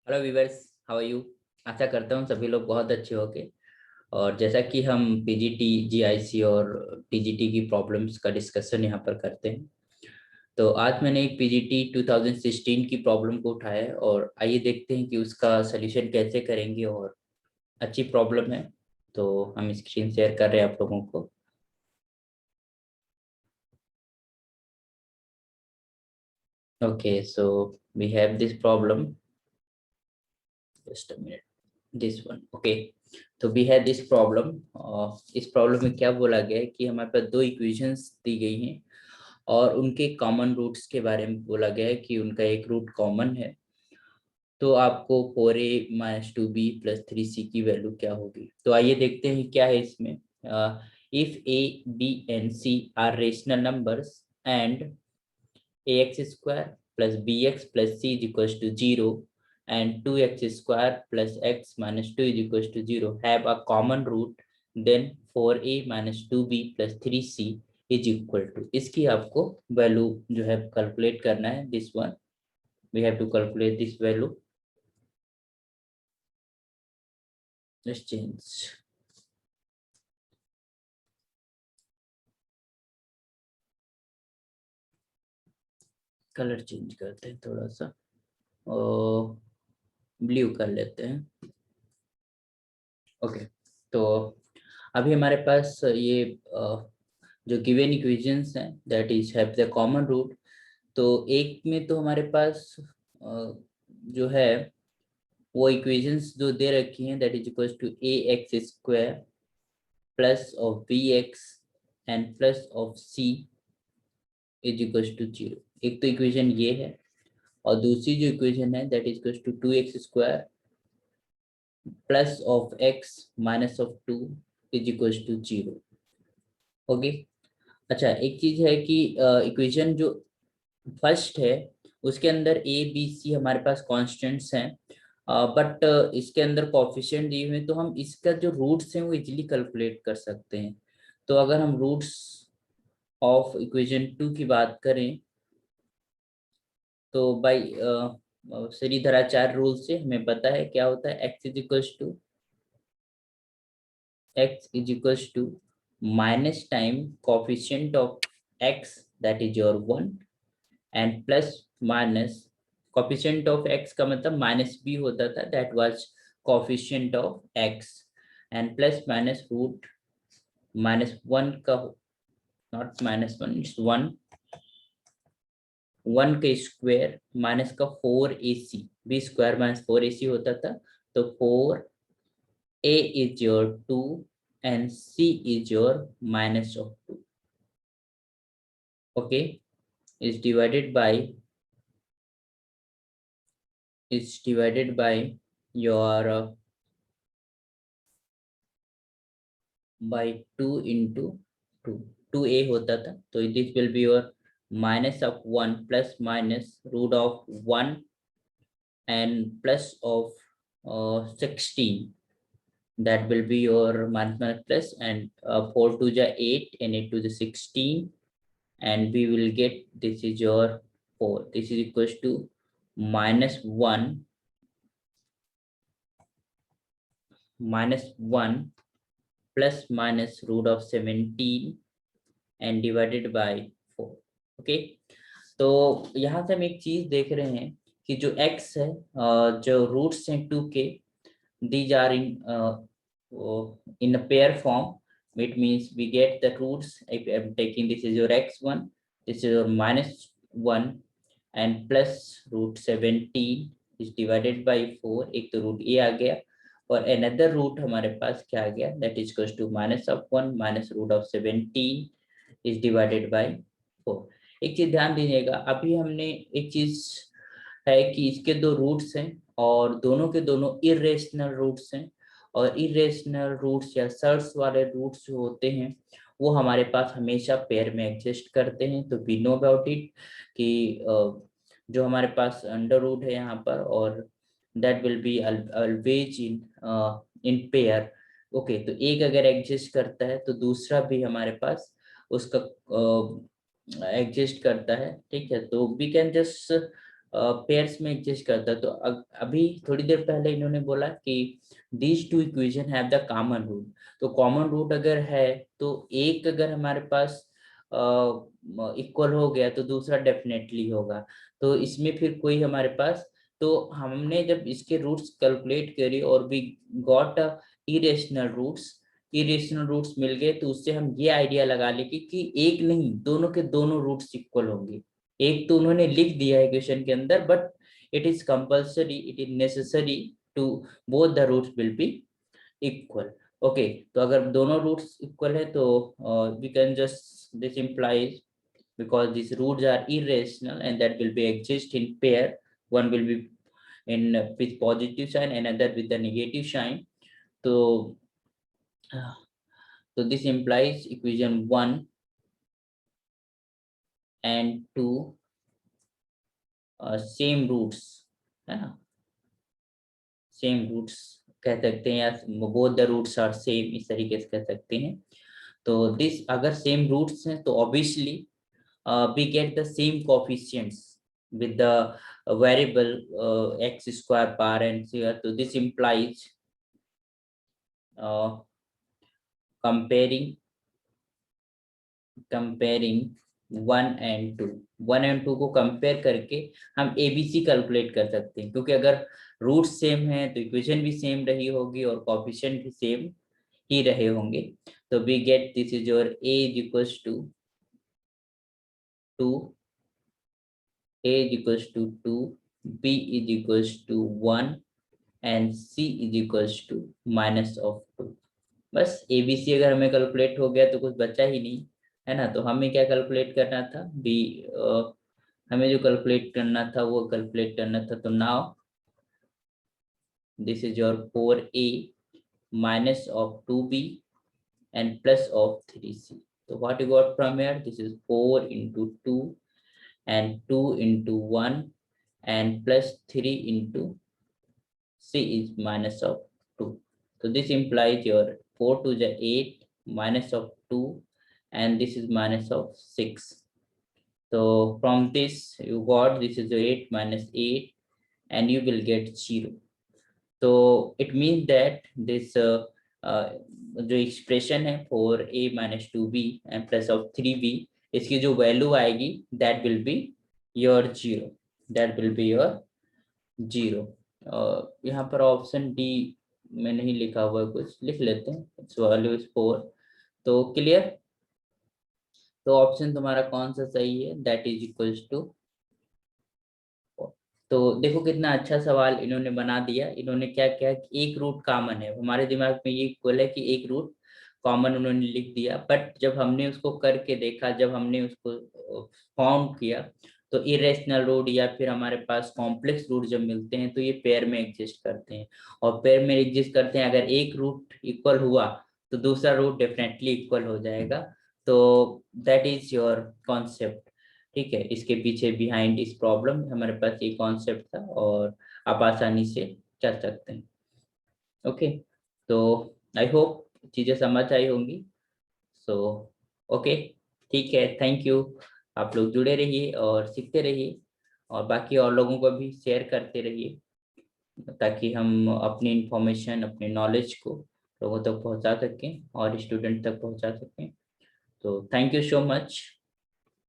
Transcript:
Hello viewers, how are you. आशा करता हूँ सभी लोग बहुत अच्छे होंगे। और जैसा कि हम पीजीटी, जीआईसी और टीजीटी की प्रॉब्लम्स का डिस्कशन यहाँ पर करते हैं, तो आज मैंने एक पीजीटी 2016 की प्रॉब्लम को उठाया है और आइए देखते हैं कि उसका सलूशन कैसे करेंगे। और अच्छी प्रॉब्लम है, तो हम स्क्रीन शेयर कर रहे हैं आप लोगों को। Okay, so we have this problem. Just a minute, this one. Okay, तो वी हैव दिस प्रॉब्लम। इस प्रॉब्लम में क्या बोला गया है कि हमारे पास दो इक्वेशंस दी गई हैं और उनके कॉमन रूट्स के बारे में बोला गया है कि उनका एक रूट कॉमन है। तो आपको 4a - 2b + 3c की वैल्यू क्या होगी। तो आइए देखते हैं क्या है इसमें। If a, b and c are rational numbers and ax² + bx + c = 0 and 2x² + x - 2 = 0 have a common root, then 4a - 2b + 3c = इसकी आपको वैल्यू जो है कैलकुलेट करना है। This one we have to calculate this value. Let's change colour, change करते हैं थोड़ा सा और ब्लू कर लेते हैं। ओके, तो अभी हमारे पास ये जो गिवन इक्वेशंस हैं that is have the common root. तो एक में तो हमारे पास जो है वो इक्वेशंस जो दे रखी हैं that is equal to ax² plus of bx and plus of c = 0। एक तो इक्वेशन ये है और दूसरी जो इक्वेशन है that is equal to 2x² plus of x minus of 2 = 0। Okay, अच्छा एक चीज है कि इक्वेशन जो फर्स्ट है उसके अंदर ए बी सी हमारे पास कांस्टेंट्स हैं, बट इसके अंदर कोफिशिएंट दिए हुए हैं, तो हम इसका जो रूट्स हैं वो इजीली कैलकुलेट कर सकते हैं। तो अगर हम रूट्स ऑफ इक्वेशन 2 की बात करें तो बाई श्रीधराचार्य रूल से हमें पता है क्या होता है। x is equals to minus time coefficient of x that is your 1 and plus minus coefficient of x का मतलब माइनस b होता था, that was coefficient of x and plus minus root -1 का, नॉट -1, इट्स 1, 1 का square minus का 4ac, b² - 4ac होता था। तो 4a is your 2 and c is your -2। Okay, is divided by your by 2 into 2, 2a होता था। तो this will be your -1 plus minus root of 1 and plus of 16, that will be your minus plus, and 4 to the 8 and 8 to the 16, and we will get this is your 4. This is equals to -1 plus minus root of 17 and divided by 4। Okay, तो यहाँ से हम एक चीज देख रहे हैं कि जो x है, जो रूट्स हैं 2 के, these are in a pair form. It means we get the roots. If I'm taking this is your x1, this is your -1 and plus root 17 is divided by 4। एक तो रूट a आ गया और another root हमारे पास क्या आ गया, that is equals to -1 minus root of 17 is divided by 4। एक चीज ध्यान दीजिएगा, अभी हमने एक चीज है कि इसके दो रूट्स हैं और दोनों के दोनों इरेशनल रूट्स हैं। और इरेशनल रूट्स या सर्स वाले रूट्स जो होते हैं वो हमारे पास हमेशा पेयर में एग्जिस्ट करते हैं। तो वी नो अबाउट इट कि जो हमारे पास अंडर रूट है यहाँ पर, और that will be always in pair. Okay, तो एक अगर एग्जिस्ट करता है तो दूसरा भी हमारे पास उसका एग्जिस्ट करता है। ठीक है, तो वी कैन जस्ट पेयर्स में एग्जिस्ट करता है। तो अभी थोड़ी देर पहले इन्होंने बोला कि these two equation have the common root. तो कॉमन रूट अगर है तो एक अगर हमारे पास इक्वल हो गया तो दूसरा डेफिनेटली होगा। तो इसमें फिर कोई हमारे पास, तो हमने जब इसके रूट्स कैलकुलेट करी और वी गॉट इरेशनल रूट्स मिल गए, तो उससे हम ये आइडिया लगा लेंगे कि एक नहीं, दोनों के दोनों रूट्स इक्वल होंगे। एक तो उन्होंने लिख दिया है क्वेश्चन के अंदर, but it is compulsory, it is necessary to both the roots will be equal. Okay, तो अगर दोनों रूट्स इक्वल है तो we can just this implies because these roots are irrational and that will be exist in pair, one will be in with positive sign and another with the negative sign. So so this implies equation 1 and 2 same roots, है ना, same roots कह सकते हैं, या both the roots are same, इस तरीके से कह सकते हैं। तो दिस अगर सेम रूट्स हैं तो obviously we get the same coefficients with the variable x square bar and so. So this implies comparing 1 and 2 को कंपेयर करके हम एबीसी कैलकुलेट कर सकते हैं, क्योंकि अगर रूट सेम है तो इक्वेशन भी सेम रही होगी और कोएफिशिएंट भी सेम ही रहे होंगे। तो we get this is your a is equals to 2, a is equals to 2, b is equals to 1 and c is equals to minus of 2। बस एबीसी अगर हमें कैलकुलेट हो गया तो कुछ बचा ही नहीं, है ना। तो हमें क्या कैलकुलेट करना था, बी हमें जो कैलकुलेट करना था वो कैलकुलेट करना था। तो now this is your 4a minus of 2b and plus of 3c। so what you got from here, this is 4 into 2 and 2 into 1 and plus 3 into c is minus of 2। so this implies your 4 to the 8 minus of 2 and this is minus of 6। so from this you got this is 8 minus 8 and you will get 0। so it means that this जो expression है 4a minus 2b and plus of 3b, इसकी जो value आएगी that will be your 0, that will be your 0। यहाँ पर option D में नहीं लिखा हुआ है, कुछ लिख लेते हैं, इट्स वैल्यू इज 4। तो क्लियर, तो ऑप्शन तुम्हारा कौन सा सही है, दैट इज इक्वल्स टू। तो देखो कितना अच्छा सवाल इन्होंने बना दिया। इन्होंने क्या किया कि एक रूट कॉमन है, हमारे दिमाग में ये इक्वल है कि एक रूट कॉमन उन्होंने लिख दिया, बट जब हमने उसको करके देखा, जब हमने उसको फाउंड किया, तो इरेशनल रूट या फिर हमारे पास कॉम्प्लेक्स रूट जब मिलते हैं तो ये पेयर में एग्जिस्ट करते हैं, और पेयर में एग्जिस्ट करते हैं। अगर एक रूट इक्वल हुआ तो दूसरा रूट डेफिनेटली इक्वल हो जाएगा। तो दैट इज योर कॉन्सेप्ट, ठीक है। इसके पीछे बिहाइंड इस प्रॉब्लम हमारे पास ये कॉन्सेप्ट था और आप आसानी से कर सकते हैं। ओके, तो आई होप चीजें समझ आई होंगी। सो ओके, ठीक है, थैंक यू। आप लोग जुड़े रहिए और सीखते रहिए, और बाकी और लोगों को भी शेयर करते रहिए, ताकि हम अपनी इंफॉर्मेशन, अपने नॉलेज को लोगों तक पहुंचा सकें और स्टूडेंट तक पहुंचा सकें। तो थैंक यू सो मच।